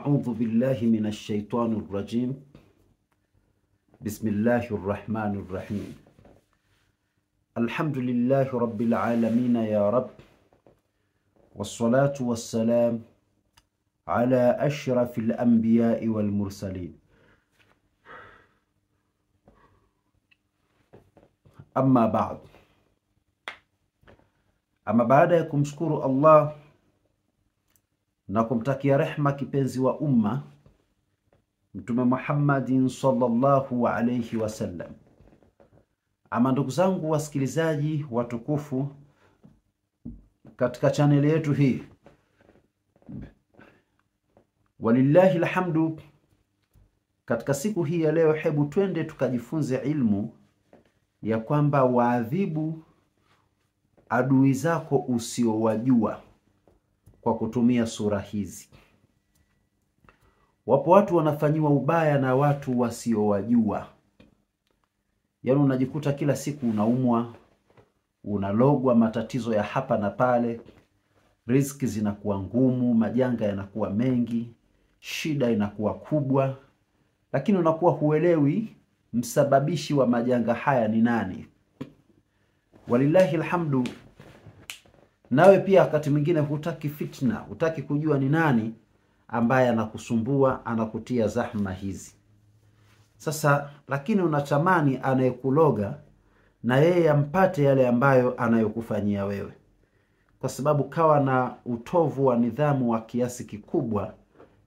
أعوذ بالله من الشيطان الرجيم. بسم الله الرحمن الرحيم. الحمد لله رب العالمين يا رب، والصلاة والسلام على أشرف الأنبياء والمرسلين. أما بعد، baada ya kumshukuru Allah na kumtakia rehma kipenzi wa umma Mtume Muhammadin sallallahu alayhi wasallam. Ama ndugu zangu wasikilizaji watukufu katika chaneli yetu hii, walillahi alhamdu, katika siku hii ya leo hebu twende tukajifunze ilmu ya kwamba waadhibu adui zako usiowajua kwa kutumia sura hizi. Wapo watu wanafanyiwa ubaya na watu wasiowajua. Yaani unajikuta kila siku unaumwa, unalogwa matatizo ya hapa na pale, riziki zinakuwa ngumu, majanga yanakuwa mengi, shida inakuwa kubwa, lakini unakuwa huelewi msababishi wa majanga haya ni nani. Walillahi alhamdu, nawe pia wakati mwingine hutaki fitna, hutaki kujua ni nani ambaye anakusumbua, anakutia zahma hizi. Sasa lakini unatamani anayekuloga na yeye ampate yale ambayo anayokufanyia wewe, kwa sababu kawa na utovu wa nidhamu wa kiasi kikubwa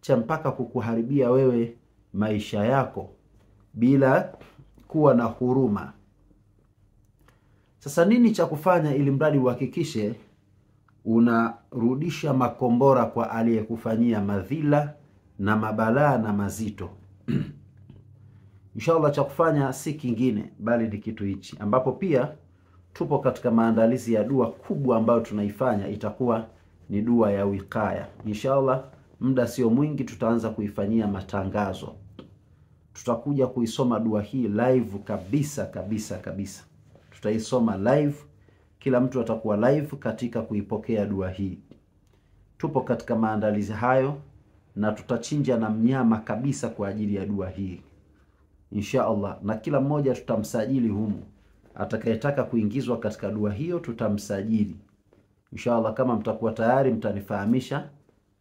cha mpaka kukuharibia wewe maisha yako bila kuwa na huruma. Sasa nini cha kufanya ili mradi uhakikishe unarudisha makombora kwa aliyekufanyia madhila na mabalaa na mazito? Inshallah cha kufanya si kingine bali ni kitu hichi, ambapo pia tupo katika maandalizi ya dua kubwa ambayo tunaifanya. Itakuwa ni dua ya wikaya. Inshallah muda sio mwingi tutaanza kuifanyia matangazo. Tutakuja kuisoma dua hii live kabisa. Tutaisoma live, kila mtu atakuwa live katika kuipokea dua hii. Tupo katika maandalizi hayo na tutachinja na mnyama kabisa kwa ajili ya dua hii inshallah, na kila mmoja tutamsajili humu. Atakayetaka kuingizwa katika dua hiyo tutamsajili inshallah. Kama mtakuwa tayari mtanifahamisha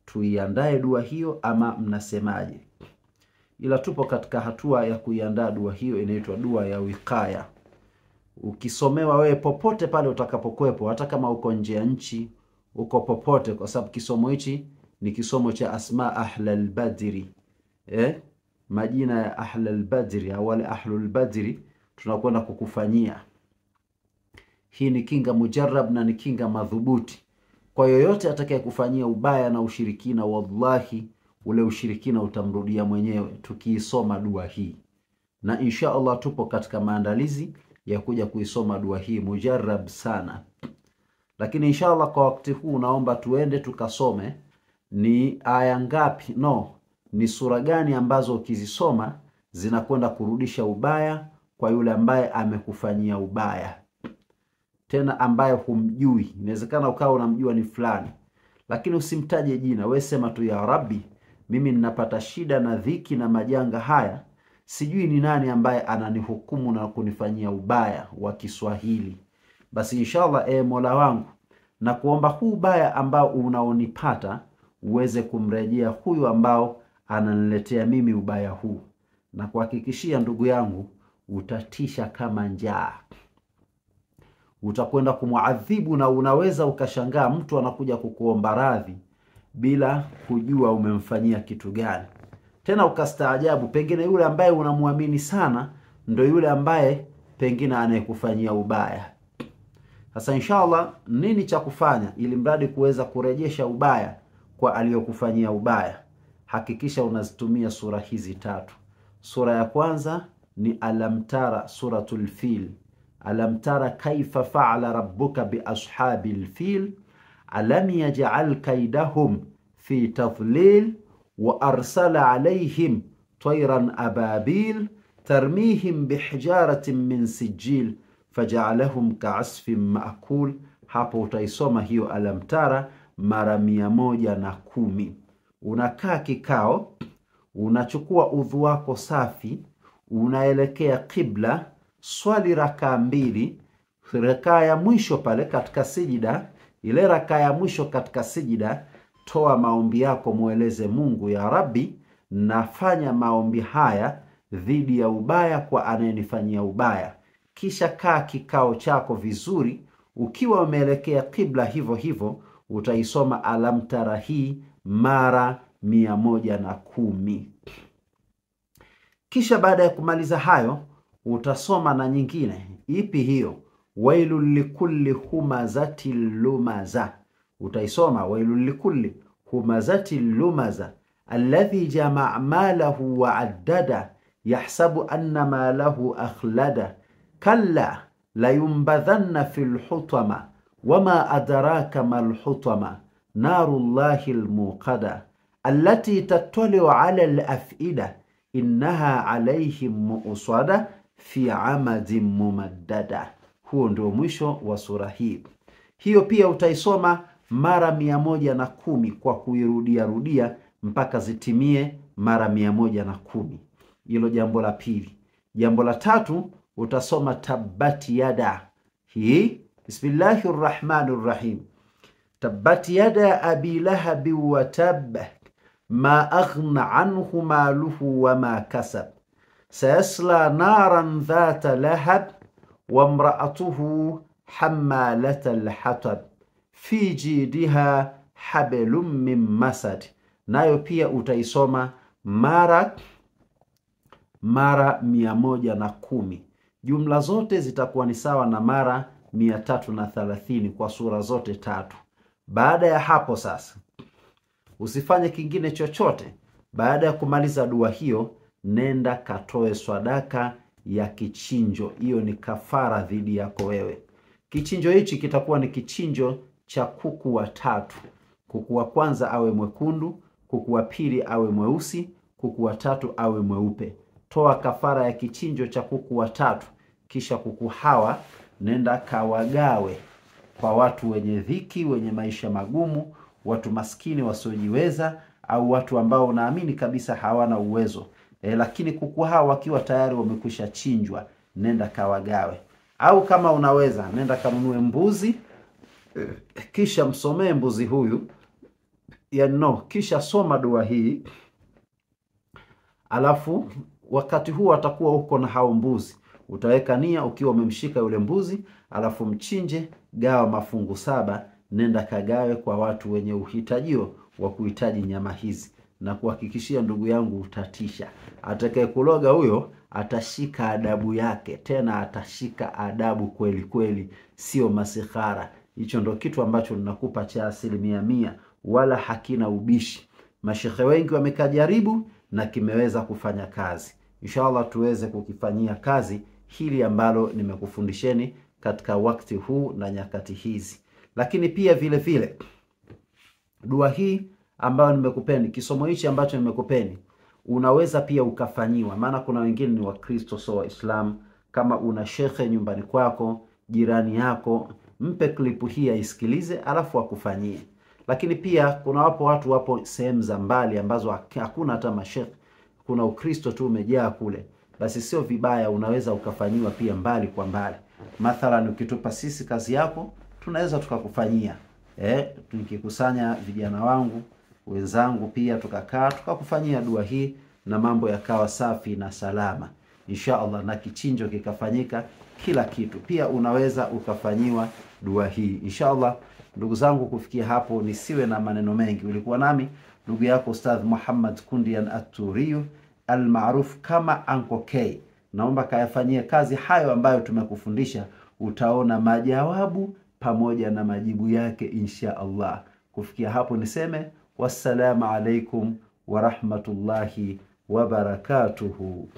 tuiandae dua hiyo ama mnasemaje. Ila tupo katika hatua ya kuiandaa dua hiyo, inaitwa dua ya wikaya. Ukisomewa wewe popote pale utakapokuepo, hata kama uko nje ya nchi, uko popote, kwa sababu kisomo hichi ni kisomo cha asma ahlul badri. Majina ya ahlul badri au wale ahlul badri tunakwenda kukufanyia. Hii ni kinga mujarrab na ni kinga madhubuti kwa yoyote atakayekufanyia ubaya na ushirikina. Wallahi ule ushirikina utamrudia mwenyewe tukiisoma dua hii, na inshallah tupo katika maandalizi ya kuja kuisoma dua hii mujarrab sana. Lakini inshallah kwa wakati huu naomba tuende tukasome ni aya ngapi, ni sura gani ambazo ukizisoma zinakwenda kurudisha ubaya kwa yule ambaye amekufanyia ubaya, tena ambaye humjui. Inawezekana ukawa unamjua ni fulani, lakini usimtaje jina. Wewe sema tu ya Rabbi, mimi ninapata shida na dhiki na majanga haya, sijui ni nani ambaye ananihukumu na kunifanyia ubaya wa Kiswahili. Basi inshallah Mola wangu, na kuomba huu ubaya ambao unaonipata uweze kumrejea huyu ambao ananiletea mimi ubaya huu, na kuhakikishia ndugu yangu utatisha kama njaa. Utakwenda kumuadhibu na unaweza ukashangaa mtu anakuja kukuomba radhi bila kujua umemfanyia kitu gani. Tena ukastaajabu, pengine yule ambaye unamuamini sana ndo yule ambaye pengine anayekufanyia ubaya. Sasa inshallah nini cha kufanya ili mradi kuweza kurejesha ubaya kwa aliyokufanyia ubaya? Hakikisha unazitumia sura hizi tatu. Sura ya kwanza ni Alam Tara, suratul Fil. Alam tara kaifa fa'ala rabbuka bi ashabil fil, alam yaj'al kaidahum fi tadlil, wa arsala alayhim tayran ababil tarmihim bihijaratin min sijil faj'alahum ka'asfin ma'kul. Hapo utaisoma hiyo Alam Tara mara 110. unakaa kikao, unachukua udhu wako safi, unaelekea kibla, swali rakaa 2, rakaa ya mwisho pale katika sijida, ile rakaa ya mwisho katika sijida, toa maombi yako, mueleze Mungu, ya Rabbi, nafanya maombi haya dhidi ya ubaya kwa anayenifanyia ubaya. Kisha kaa kikao chako vizuri, ukiwa umeelekea kibla hivyo hivyo, utaisoma alam tara hii mara 110. Kisha baada ya kumaliza hayo, utasoma na nyingine. Ipi hiyo? Wailul likulli humazati lumaza. Utaisoma wailul likulli humazati lumaza alladhi jama'a malahu wa addada yahsabu anna malahu akhlada kalla la yumbadhanna fil hutama wama adraka mal hutama narullahi almuqada allati tattali'u 'ala al-af'ida innaha 'alayhim mu'sada fi 'amadin mumaddada. Huo ndio mwisho wa sura hii. Hiyo pia utaisoma mara 110 kwa kuirudia rudia mpaka zitimie mara 110. Hilo jambo la pili. Jambo la tatu, utasoma tabbati yada. Hii bismillahirrahmanirrahim. Tabbati yada abi lahabi wa tab ma aghna anhu maluhu wa ma kasab sayasla naran dhata lahab wa imra'atuhu hammalata al-hatab fi jidiha hablum min masad. Nayo pia utaisoma mara 110. Jumla zote zitakuwa ni sawa na mara 330 kwa sura zote tatu. Baada ya hapo sasa, usifanye kingine chochote. Baada ya kumaliza dua hiyo, nenda katoe sadaka ya kichinjo. Hiyo ni kafara dhidi yako wewe. Kichinjo hichi kitakuwa ni kichinjo cha kuku watatu. Kuku wa kwanza awe mwekundu, kuku wa pili awe mweusi, kuku wa tatu awe mweupe. Toa kafara ya kichinjo cha kuku watatu. Kisha kuku hawa nenda kawagawe kwa watu wenye dhiki, wenye maisha magumu, watu maskini wasiojiweza, au watu ambao unaamini kabisa hawana uwezo. Lakini kuku hawa wakiwa tayari wamekwisha chinjwa, nenda kawagawe. Au kama unaweza, nenda kanunue mbuzi, kisha msomee mbuzi huyu, kisha soma dua hii. Alafu wakati huu atakuwa uko na hao mbuzi, utaweka nia ukiwa umemshika yule mbuzi, alafu mchinje, gawa mafungu 7, nenda kagawe kwa watu wenye uhitajio wa kuhitaji nyama hizi. Na kuhakikishia ndugu yangu, utatisha. Atakaye kuloga huyo atashika adabu yake, tena atashika adabu kweli kweli, sio masihara. Hicho ndo kitu ambacho ninakupa cha 100%, wala hakina ubishi. Mashehe wengi wamekajaribu na kimeweza kufanya kazi. Inshallah tuweze kukifanyia kazi hili ambalo nimekufundisheni katika wakati huu na nyakati hizi. Lakini pia vile vile dua hii ambayo nimekupeni, kisomo hichi ambacho nimekupeni, unaweza pia ukafanyiwa. Maana kuna wengine ni Wakristo so Waislamu. Kama una shekhe nyumbani kwako, jirani yako, mpe klipu hii aisikilize, alafu akufanyie. Lakini pia kuna watu sehemu za mbali ambazo hakuna hata mashekhe, kuna Ukristo tu umejaa kule. Basi sio vibaya, unaweza ukafanyiwa pia mbali kwa mbali. Mathalan ukitupa sisi kazi yako, tunaweza tukakufanyia. Tukikusanya vijana wangu wenzangu pia tukakaa tukakufanyia dua hii na mambo yakawa safi na salama inshallah, na kichinjo kikafanyika, kila kitu. Pia unaweza ukafanyiwa dua hii inshallah. Ndugu zangu, kufikia hapo nisiwe na maneno mengi. Ulikuwa nami ndugu yako Ustadh Muhammad Kundian At-Turiyu almaruf kama Uncle K. Naomba kayafanyie kazi hayo ambayo tumekufundisha, utaona majawabu pamoja na majibu yake insha Allah. Kufikia hapo niseme wassalamu alaikum wa rahmatullahi wa barakatuhu.